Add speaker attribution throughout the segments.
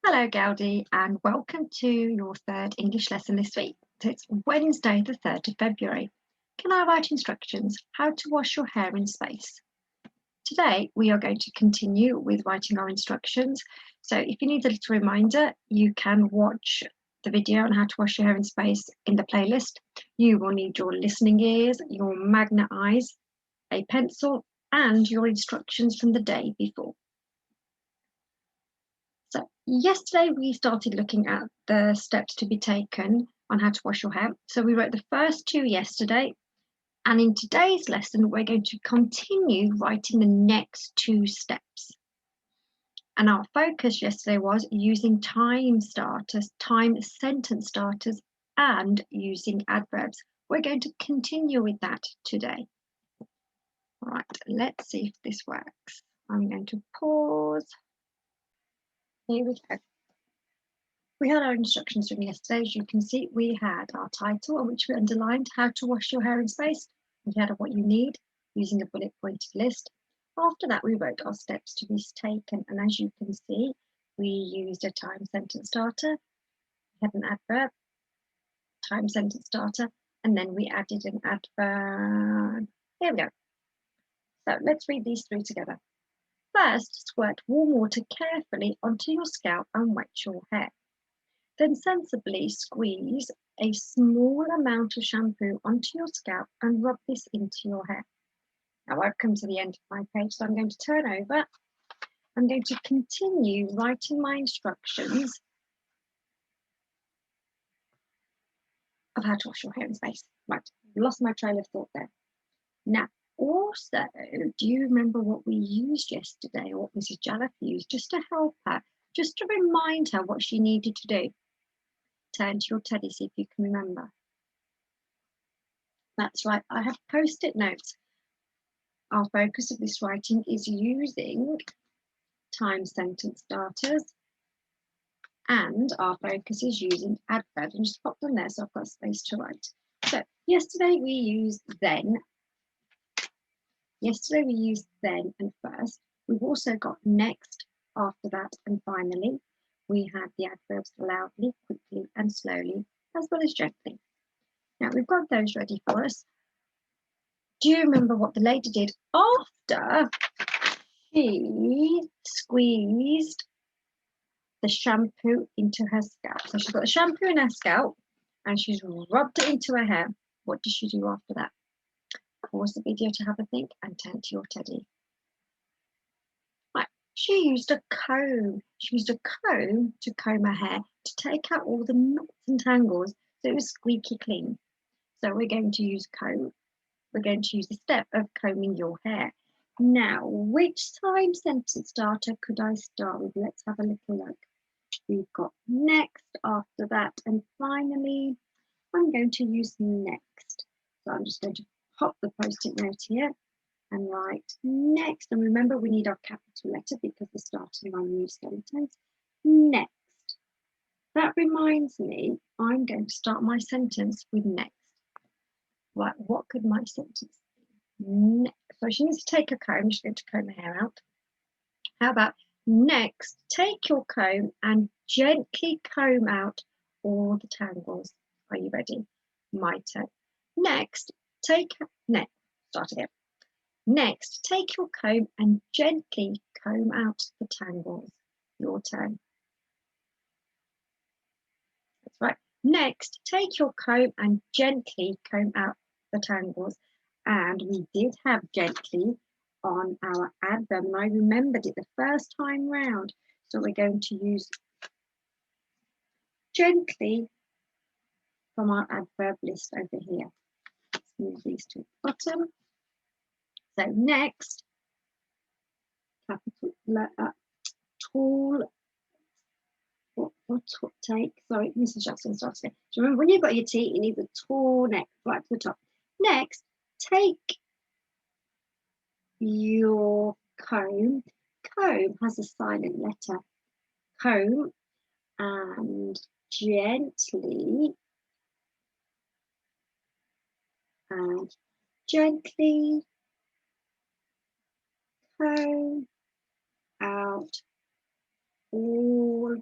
Speaker 1: Hello, Gaudi, and welcome to your third English lesson this week. So it's Wednesday, the 3rd of February. Can I write instructions? How to wash your hair in space. Today, we are going to continue with writing our instructions. So if you need a little reminder, you can watch the video on how to wash your hair in space in the playlist. You will need your listening ears, your magnet eyes, a pencil, and your instructions from the day before. So yesterday we started looking at the steps to be taken on how to wash your hair. So we wrote the first two yesterday, and in today's lesson we're going to continue writing the next two steps. And our focus yesterday was using time starters, time sentence starters, and using adverbs. We're going to continue with that today. All right, let's see if this works. I'm going to pause. Here we go. We had our instructions from yesterday. As you can see, we had our title on which we underlined how to wash your hair in space. We had what you need using a bullet pointed list. After that, we wrote our steps to be taken. And as you can see, we used a time sentence starter, we had an adverb, time sentence starter, and then we added an adverb. Here we go. So let's read these three together. First, squirt warm water carefully onto your scalp and wet your hair. Then sensibly squeeze a small amount of shampoo onto your scalp and rub this into your hair. Now I've come to the end of my page, so I'm going to turn over. I'm going to continue writing my instructions of how to wash your hair in space. Right, lost my trail of thought there. Now, also, do you remember what we used yesterday, or what Mrs. Jalaf used, just to help her, just to remind her what she needed to do? Turn to your teddy, see if you can remember. That's right, I have post-it notes. Our focus of this writing is using time sentence starters, and our focus is using adverbs. And just pop them there so I've got space to write. So yesterday we used then. Yesterday we used then and first. We've also got next, after that, and finally. We had the adverbs loudly, quickly, and slowly, as well as gently. Now we've got those ready for us. Do you remember what the lady did after she squeezed the shampoo into her scalp? So she's got the shampoo in her scalp and she's rubbed it into her hair. What does she do after that? Pause the video to have a think and turn to your teddy. Right, she used a comb. She used a comb to comb her hair to take out all the knots and tangles so it was squeaky clean. So we're going to use comb. We're going to use the step of combing your hair. Now, which time sentence starter could I start with? Let's have a little look. We've got next, after that, and finally, I'm going to use next. So I'm just going to pop the post-it note here and write next. And remember, we need our capital letter because we're starting our new sentence. Next. That reminds me, I'm going to start my sentence with next. Right, what could my sentence be? Next. So she needs to take a comb. She's going to comb her hair out. How about next, take your comb and gently comb out all the tangles. Are you ready? My turn. Next, start again. Next, take your comb and gently comb out the tangles. Your turn. That's right. Next, take your comb and gently comb out the tangles. And we did have gently on our adverb, and I remembered it the first time round. So we're going to use gently from our adverb list over here. Let's move these to the bottom. So next, capital letter, tall, take, sorry, Mrs. Jackson starts again. So remember, when you've got your T, you need the tall neck right to the top. Next, take your comb. Comb has a silent letter. Comb and gently comb out all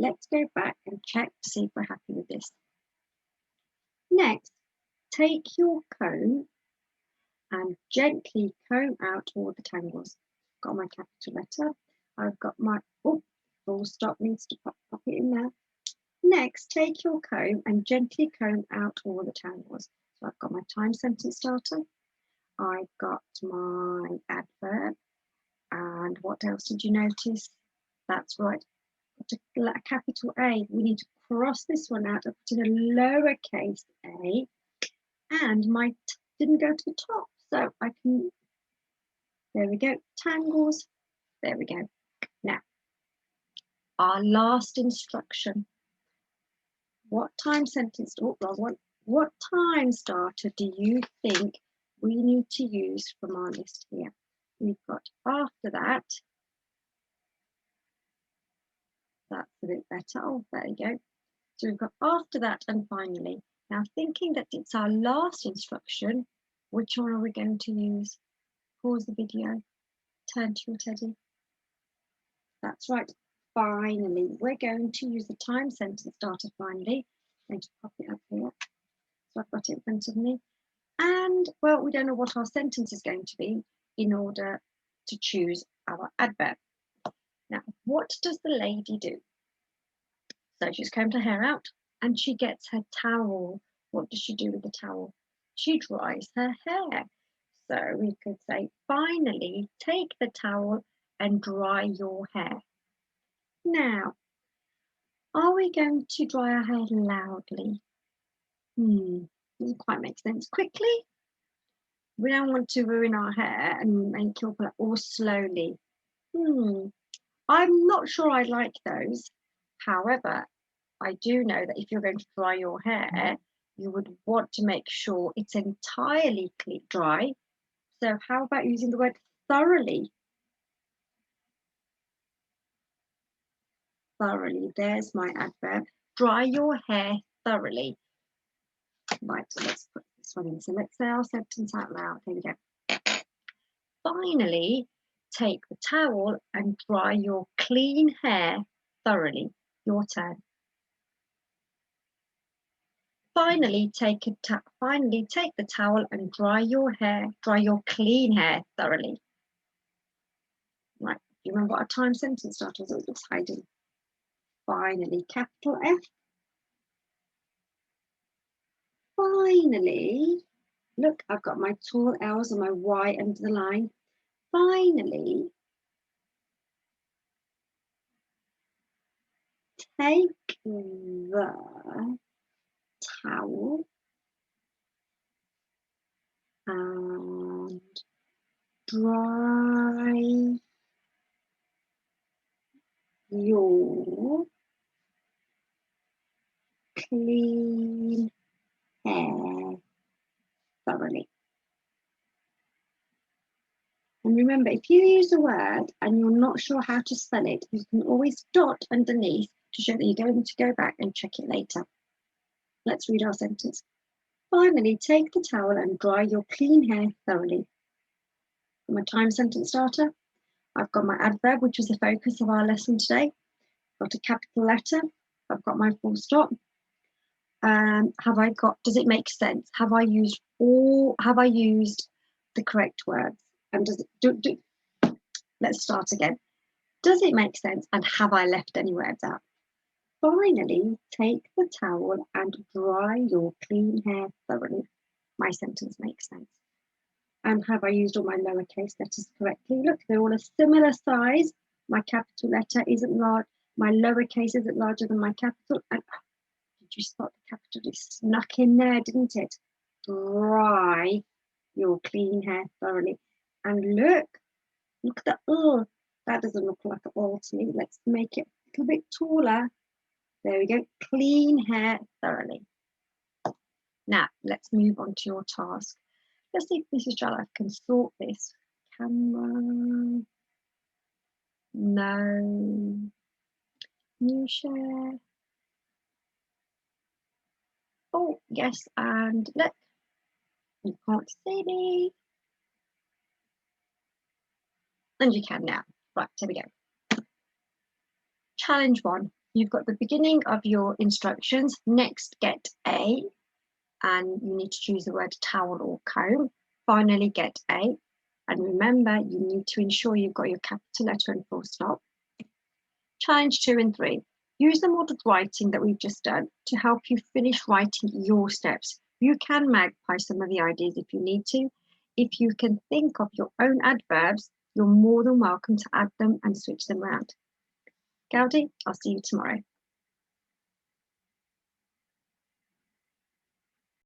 Speaker 1: let's go back and check to see if we're happy with this. Next, take your comb and gently comb out all the tangles. Got my capital letter. I've got my, oh, full stop needs to pop it in there. Next, take your comb and gently comb out all the tangles. So I've got my time sentence starter. I've got my adverb. And what else did you notice? That's right, a capital A. We need to cross this one out and put in a lowercase a. And my didn't go to the top. So I can, there we go, tangles. There we go. Now, our last instruction. What time sentence, oh, wrong one. What time starter do you think we need to use from our list here? We've got after that. That's a bit better. Oh, there you go. So we've got after that and finally. Now, thinking that it's our last instruction, which one are we going to use? Pause the video. Turn to your teddy. That's right. Finally, we're going to use the time sentence starter finally. I'm going to pop it up here. So I've got it in front of me. And, well, we don't know what our sentence is going to be in order to choose our adverb. Now, what does the lady do? So she's combed her hair out and she gets her towel. What does she do with the towel? She dries her hair. So we could say, finally, take the towel and dry your hair. Now, are we going to dry our hair loudly? Doesn't quite make sense. Quickly? We don't want to ruin our hair and make it all slowly. I'm not sure I like those. However, I do know that if you're going to dry your hair, you would want to make sure it's entirely dry. So how about using the word thoroughly? Thoroughly, there's my adverb. Dry your hair thoroughly. Right, so let's put this one in. So let's say our sentence out loud. Here we go. Finally, take the towel and dry your clean hair thoroughly. Your turn. Finally, take the towel and dry your clean hair thoroughly. Right, do you remember what our time sentence starter was? It was hiding. Finally, capital F. Finally, look, I've got my tall L's and my Y under the line. Finally, take the towel and dry your clean hair thoroughly. And remember, if you use a word and you're not sure how to spell it, you can always dot underneath to show that you're going to go back and check it later. Let's read our sentence. Finally, take the towel and dry your clean hair thoroughly. For my time sentence starter, I've got my adverb, which is the focus of our lesson today. I've got a capital letter. I've got my full stop. Does it make sense? Have I used the correct words? And does it let's start again. Does it make sense? And have I left any words out? Finally, take the towel and dry your clean hair thoroughly. My sentence makes sense. And have I used all my lowercase letters correctly? Look, they're all a similar size. My capital letter isn't large. My lowercase isn't larger than my capital. And did you spot the capital? It snuck in there, didn't it? Dry your clean hair thoroughly. And look at the oh, that doesn't look like an all to me. Let's make it a little bit taller. There we go. Clean hair thoroughly. Now let's move on to your task. Let's see if Mrs. Jalaf can sort this. Camera. No. New share. Oh, yes, and look. You can't see me. And you can now. Right, here we go. Challenge 1. You've got the beginning of your instructions. Next, get A, and you need to choose the word towel or comb. Finally, get A. And remember, you need to ensure you've got your capital letter and full stop. Challenge 2 and 3. Use the modelled writing that we've just done to help you finish writing your steps. You can magpie some of the ideas if you need to. If you can think of your own adverbs, you're more than welcome to add them and switch them around. Gaudi, I'll see you tomorrow.